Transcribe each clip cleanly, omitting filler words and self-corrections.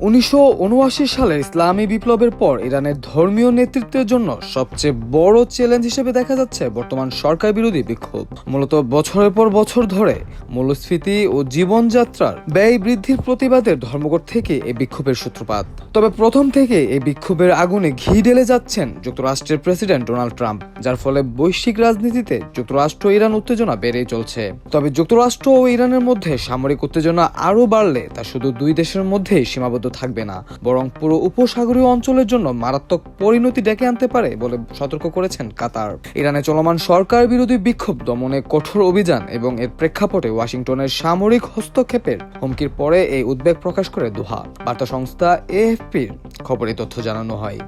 1979 সালের ইসলামী বিপ্লবের পর ইরানের ধর্মীয় নেতৃত্বের জন্য সবচেয়ে বড় চ্যালেঞ্জ হিসেবে দেখা যাচ্ছে বর্তমান সরকার বিরোধী বিক্ষোভ। মূলত বছরের পর বছর ধরে মূল্যস্ফীতি ও জীবনযাত্রার ব্যয় বৃদ্ধির প্রতিবাদের ধর্মঘট থেকে এই বিক্ষোভের সূত্রপাত। তবে প্রথম থেকে এই বিক্ষোভের আগুনে ঘি ঢেলে যাচ্ছেন যুক্তরাষ্ট্রের প্রেসিডেন্ট ডোনাল্ড ট্রাম্প, যার ফলে বৈশ্বিক রাজনীতিতে যুক্তরাষ্ট্র ইরান উত্তেজনা বেড়েই চলছে। তবে যুক্তরাষ্ট্র ও ইরানের মধ্যে সামরিক উত্তেজনা আরও বাড়লে তা শুধু দুই দেশের মধ্যেই সীমাবদ্ধ থাকবে না, বরং পুরো উপসাগরীয় অঞ্চলের জন্য মারাত্মক পরিণতি ডেকে আনতে পারে বলে সতর্ক করেছেন কাতার। ইরানে চলমান সরকার বিরোধী বিক্ষোভ দমনে কঠোর অভিযান এবং এর প্রেক্ষাপটে ওয়াশিংটনের সামরিক হস্তক্ষেপের হুমকির পরে এই উদ্বেগ প্রকাশ করে দোহা। বার্তা সংস্থা এএফপির খবরে তথ্য জানানো হয়।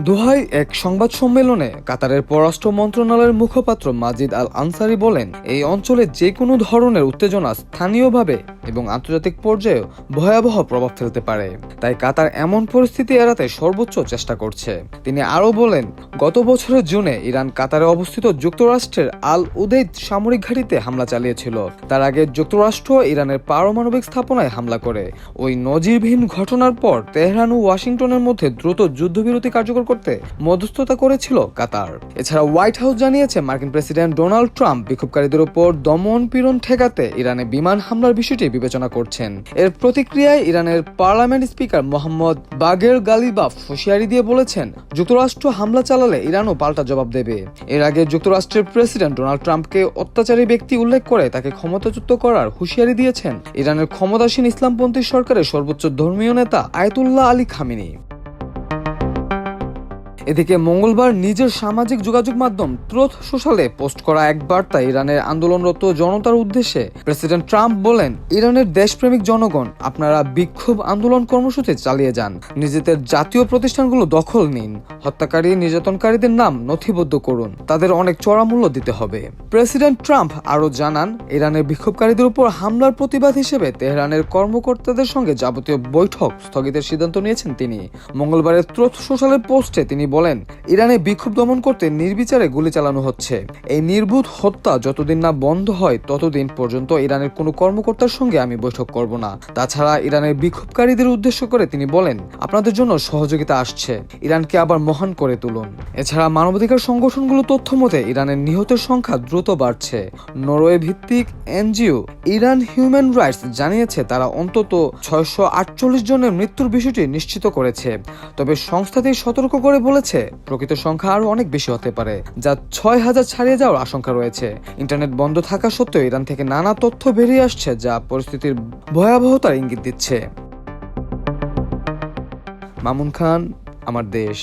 দোহায় এক সংবাদ সম্মেলনে কাতারের পররাষ্ট্র মন্ত্রণালয়ের মুখপাত্র মাজিদ আল আনসারি বলেন, এই অঞ্চলে যে কোনো ধরনের উত্তেজনা স্থানীয়ভাবে এবং আন্তর্জাতিক পর্যায়ে ভয়াবহ প্রভাব ফেলতে পারে। তাই কাতার এমন পরিস্থিতি এড়াতে সর্বোচ্চ চেষ্টা করছে। তিনি আরও বলেন, গত বছরের জুনে ইরান কাতারে অবস্থিত যুক্তরাষ্ট্রের আল উদেইদ সামরিক ঘাঁটিতে হামলা চালিয়েছিল। তার আগে যুক্তরাষ্ট্র ইরানের পারমাণবিক স্থাপনায় হামলা করে। ওই নজিরবিহীন ঘটনার পর তেহরান ও ওয়াশিংটনের মধ্যে দ্রুত যুদ্ধবিরতি কার্যকর করতে মধ্যস্থতা করেছিল কাতার। এছাড়া হোয়াইট হাউস জানিয়েছে, মার্কিন প্রেসিডেন্ট ডোনাল্ড ট্রাম্প বিক্ষোভকারীদের উপর দমন পীড়ন ঠেকাতে ইরানে বিমান হামলার বিষয়টি বিবেচনা করছেন। এর প্রতিক্রিয়ায় ইরানের পার্লামেন্ট স্পিকার মোহাম্মদ বাগের গালিবাফ হুঁশিয়ারি দিয়ে বলেছেন, যুক্তরাষ্ট্র হামলা চালালে ইরানও পাল্টা জবাব দেবে। এর আগে যুক্তরাষ্ট্রের প্রেসিডেন্ট ডোনাল্ড ট্রাম্পকে অত্যাচারী ব্যক্তি উল্লেখ করে তাকে ক্ষমতাচ্যুত করার হুঁশিয়ারি দিয়েছেন ইরানের ক্ষমতাসীন ইসলামপন্থী সরকারের সর্বোচ্চ ধর্মীয় নেতা আয়াতুল্লাহ আলী খামেনি। এদিকে মঙ্গলবার নিজের সামাজিক যোগাযোগ মাধ্যম ট্রুথ সোশ্যালে পোস্ট করা এক বার্তায় ইরানের আন্দোলনরত জনতার উদ্দেশ্যে প্রেসিডেন্ট ট্রাম্প বলেন, ইরানের দেশপ্রেমিক জনগণ, আপনারা বিক্ষোভ আন্দোলন কর্মসূচি চালিয়ে যান, নিজেদের জাতীয় প্রতিষ্ঠানগুলো দখল নিন, হত্যাকারী নির্যাতনকারীদের নাম নথিবদ্ধ করুন, তাদের অনেক চড়া মূল্য দিতে হবে। প্রেসিডেন্ট ট্রাম্প আরও জানান, ইরানের বিক্ষোভকারীদের উপর হামলার প্রতিবাদ হিসেবে তেহরানের কর্মকর্তাদের সঙ্গে যাবতীয় বৈঠক স্থগিতের সিদ্ধান্ত নিয়েছেন তিনি। মঙ্গলবারের ট্রুথ সোশ্যালের পোস্টে তিনি বলেন, ইরানে বিক্ষোভ দমন করতে নির্বিচারে গুলি চালানো হচ্ছে। এই নির্বোধ হত্যা যতদিন না বন্ধ হয় ততদিন পর্যন্ত ইরানের কোনো কর্মকর্তার সঙ্গে আমি বৈঠক করব না। তাছাড়া ইরানের বিক্ষোভকারীদের উদ্দেশ্য করে তিনি বলেন, আপনাদের জন্য সহযোগিতা আসছে, ইরানকে আবার মহান করে তুলুন। এছাড়া মানবাধিকার সংগঠনগুলো তথ্য মতে ইরানের নিহতের সংখ্যা দ্রুত বাড়ছে। নরওয়ে ভিত্তিক এনজিও ইরান হিউম্যান রাইটস জানিয়েছে, তারা অন্তত 648 জনের মৃত্যুর বিষয়টি নিশ্চিত করেছে। তবে সংস্থাটি সতর্ক করে বলেছে, প্রকৃত সংখ্যা আরো অনেক বেশি হতে পারে, যা 6000 ছাড়িয়ে যাওয়ার আশঙ্কা রয়েছে। ইন্টারনেট বন্ধ থাকা সত্ত্বেও ইরান থেকে নানা তথ্য বেরিয়ে আসছে, যা পরিস্থিতির ভয়াবহতার ইঙ্গিত দিচ্ছে। মামুন খান, আমার দেশ।